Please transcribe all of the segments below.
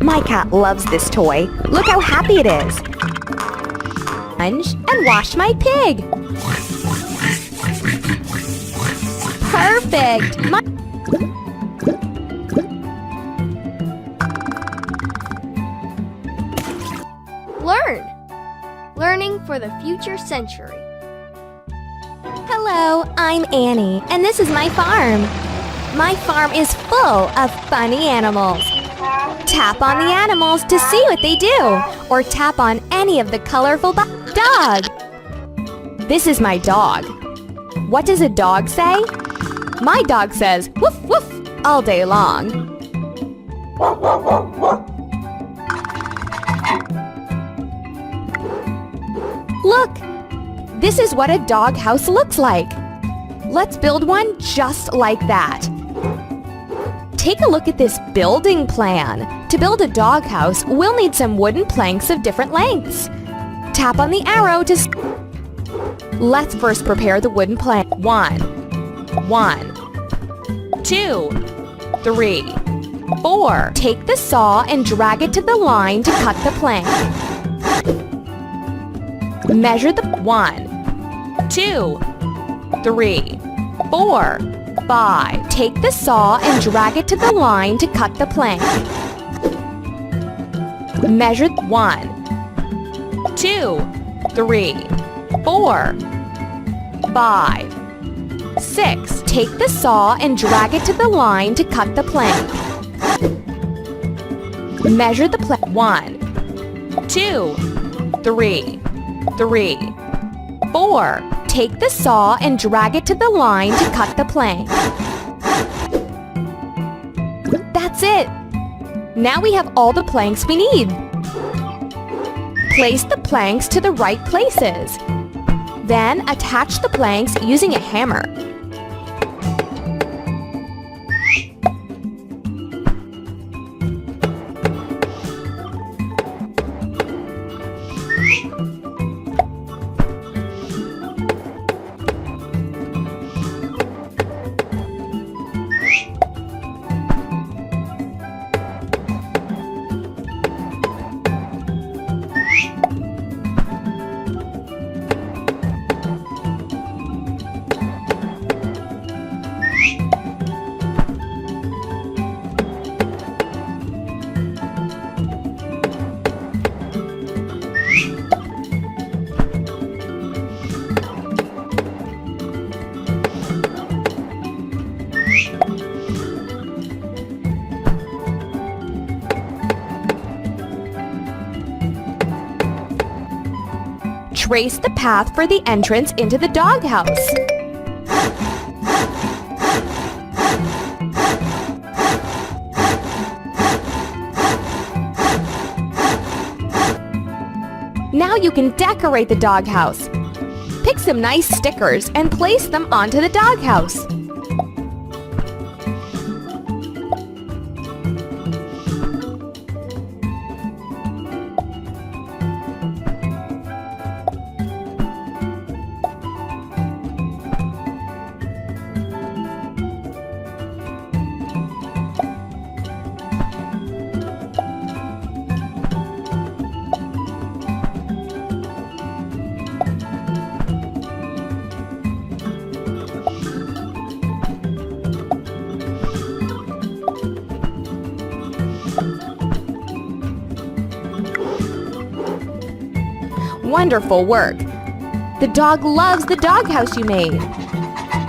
My cat loves this toy. Look how happy it is. Sponge and wash my pig. Perfect! Learn! Learning for the future century. Hello, I'm Annie, and this is my farm. My farm is full of funny animals. Tap on the animals to see what they do, or tap on any of the colorful dog. This is my dog. What does a dog say? My dog says woof woof all day long. Look! This is what a doghouse looks like. Let's build one just like that. Take a look at this building plan. To build a doghouse, we'll need some wooden planks of different lengths. Tap on the arrow to... Let's first prepare the wooden plank. 1, 2, 3, 4. Take the saw and drag it to the line to cut the plank. Measure the 1, 2, 3, 4, 5. Take the saw and drag it to the line to cut the plank. Measure 1, 2, 3, 4, 5, 6. Take the saw and drag it to the line to cut the plank. Measure the plank. 1, 2, 3, 4. Take the saw and drag it to the line to cut the plank. That's it! Now we have all the planks we need. Place the planks to the right places. Then attach the planks using a hammer. Trace the path for the entrance into the doghouse. Now you can decorate the doghouse. Pick some nice stickers and place them onto the doghouse. Wonderful work! The dog loves the doghouse you made.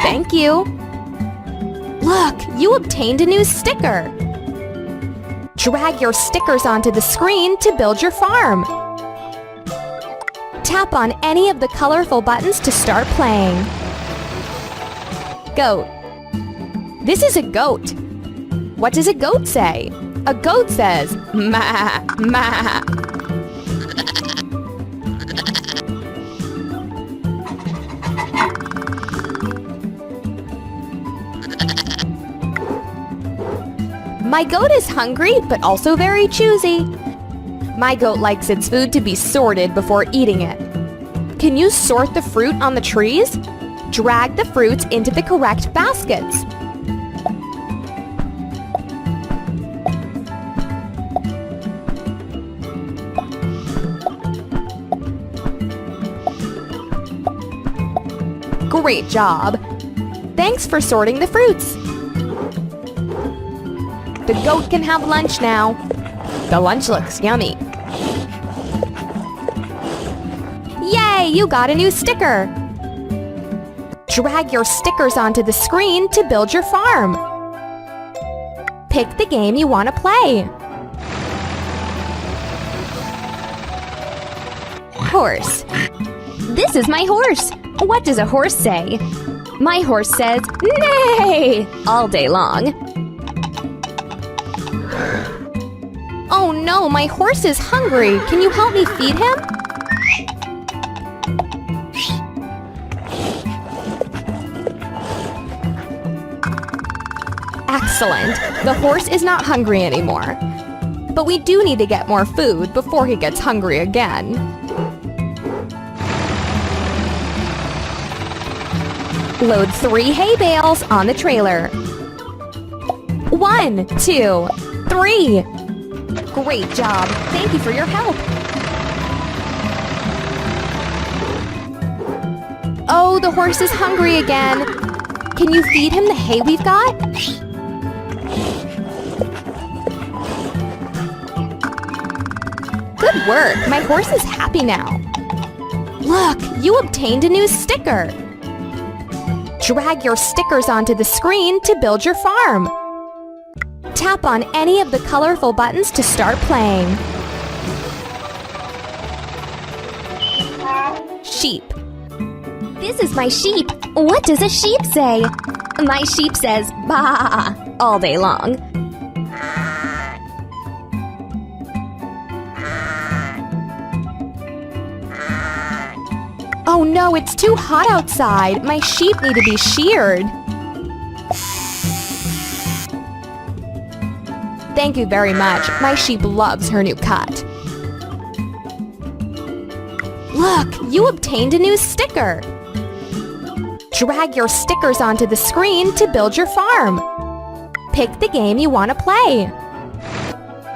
Thank you! Look, you obtained a new sticker! Drag your stickers onto the screen to build your farm. Tap on any of the colorful buttons to start playing. Goat. This is a goat. What does a goat say? A goat says, "Ma, ma." My goat is hungry, but also very choosy. My goat likes its food to be sorted before eating it. Can you sort the fruit on the trees? Drag the fruits into the correct baskets. Great job! Thanks for sorting the fruits. The goat can have lunch now. The lunch looks yummy. Yay! You got a new sticker! Drag your stickers onto the screen to build your farm. Pick the game you want to play. Horse. This is my horse. What does a horse say? My horse says, "Neigh!" all day long. Oh no, my horse is hungry. Can you help me feed him? Excellent. The horse is not hungry anymore. But we do need to get more food before he gets hungry again. Load 3 hay bales on the trailer. 1, 2, 3. Great job. Thank you for your help. Oh, the horse is hungry again. Can you feed him the hay we've got? Good work. My horse is happy now. Look, you obtained a new sticker. Drag your stickers onto the screen to build your farm. Tap on any of the colorful buttons to start playing. Sheep. This is my sheep. What does a sheep say? My sheep says, "Baa," all day long. Oh no, it's too hot outside. My sheep need to be sheared. Thank you very much. My sheep loves her new cut. Look, you obtained a new sticker. Drag your stickers onto the screen to build your farm. Pick the game you want to play.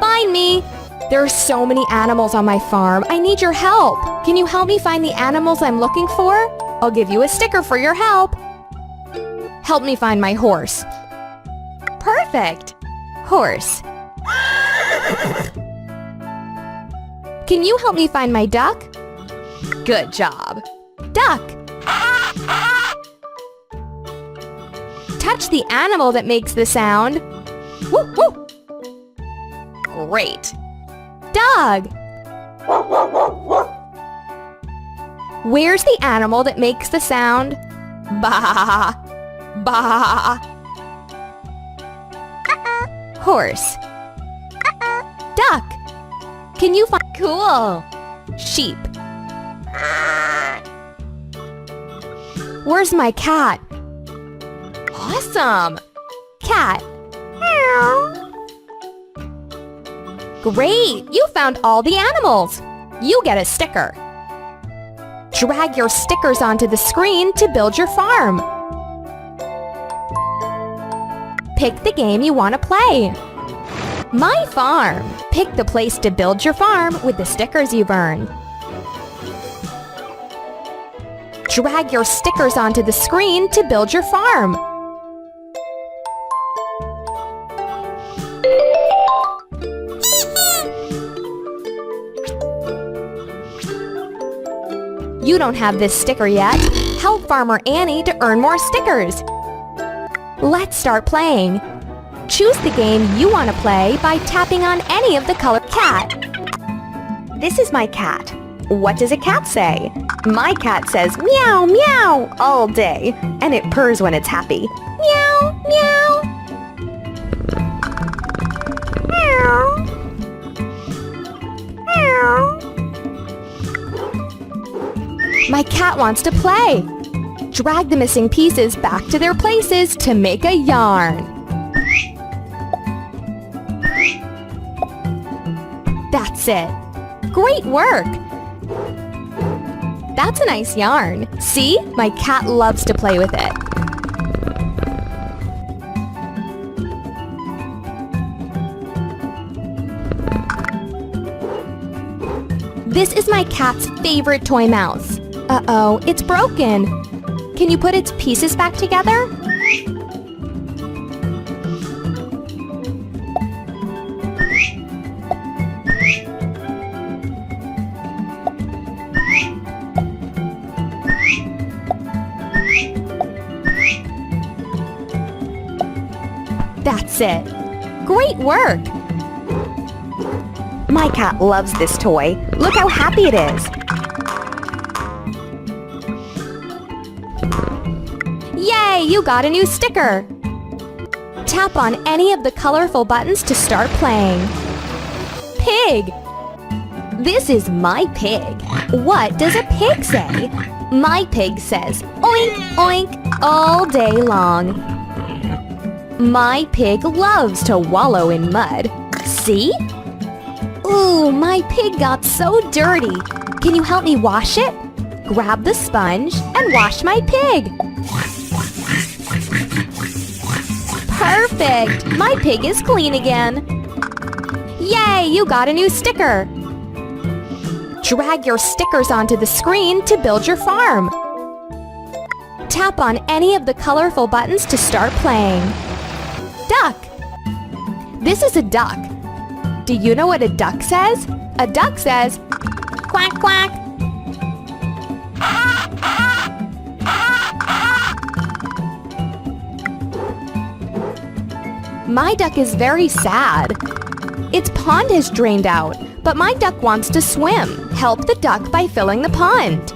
Find me. There are so many animals on my farm. I need your help. Can you help me find the animals I'm looking for? I'll give you a sticker for your help. Help me find my horse. Perfect. Horse. Can you help me find my duck? Good job. Duck. Touch the animal that makes the sound. Woo, woo. Great. Dog. Where's the animal that makes the sound? Bah, bah. Horse. Duck. Can you find... Cool. Sheep. Where's my cat? Awesome. Cat. Great! You found all the animals! You get a sticker. Drag your stickers onto the screen to build your farm. Pick the game you want to play. My farm. Pick the place to build your farm with the stickers you've earned. Drag your stickers onto the screen to build your farm. You don't have this sticker yet. Help Farmer Annie to earn more stickers. Let's start playing. Choose the game you want to play by tapping on any of the color cat. This is my cat. What does a cat say? My cat says meow, meow all day, and it purrs when it's happy. Meow, meow. Meow. Meow. My cat wants to play. Drag the missing pieces back to their places to make a yarn. That's it. Great work! That's a nice yarn. See? My cat loves to play with it. This is my cat's favorite toy mouse. Uh-oh, it's broken. Can you put its pieces back together? That's it. Great work! My cat loves this toy. Look how happy it is. Yay! You got a new sticker! Tap on any of the colorful buttons to start playing. Pig! This is my pig. What does a pig say? My pig says, oink, oink, all day long. My pig loves to wallow in mud. See? Ooh, my pig got so dirty. Can you help me wash it? Grab the sponge and wash my pig. Perfect! My pig is clean again. Yay, you got a new sticker. Drag your stickers onto the screen to build your farm. Tap on any of the colorful buttons to start playing. Duck. This is a duck. Do you know what a duck says? A duck says, quack, quack. My duck is very sad. Its pond has drained out, but my duck wants to swim. Help the duck by filling the pond.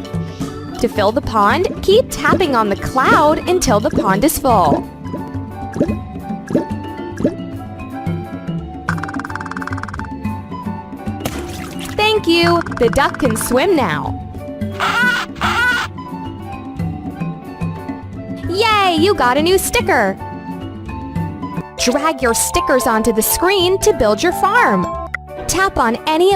To fill the pond, keep tapping on the cloud until the pond is full. Thank you! The duck can swim now. Yay! You got a new sticker! Drag your stickers onto the screen to build your farm. Tap on any of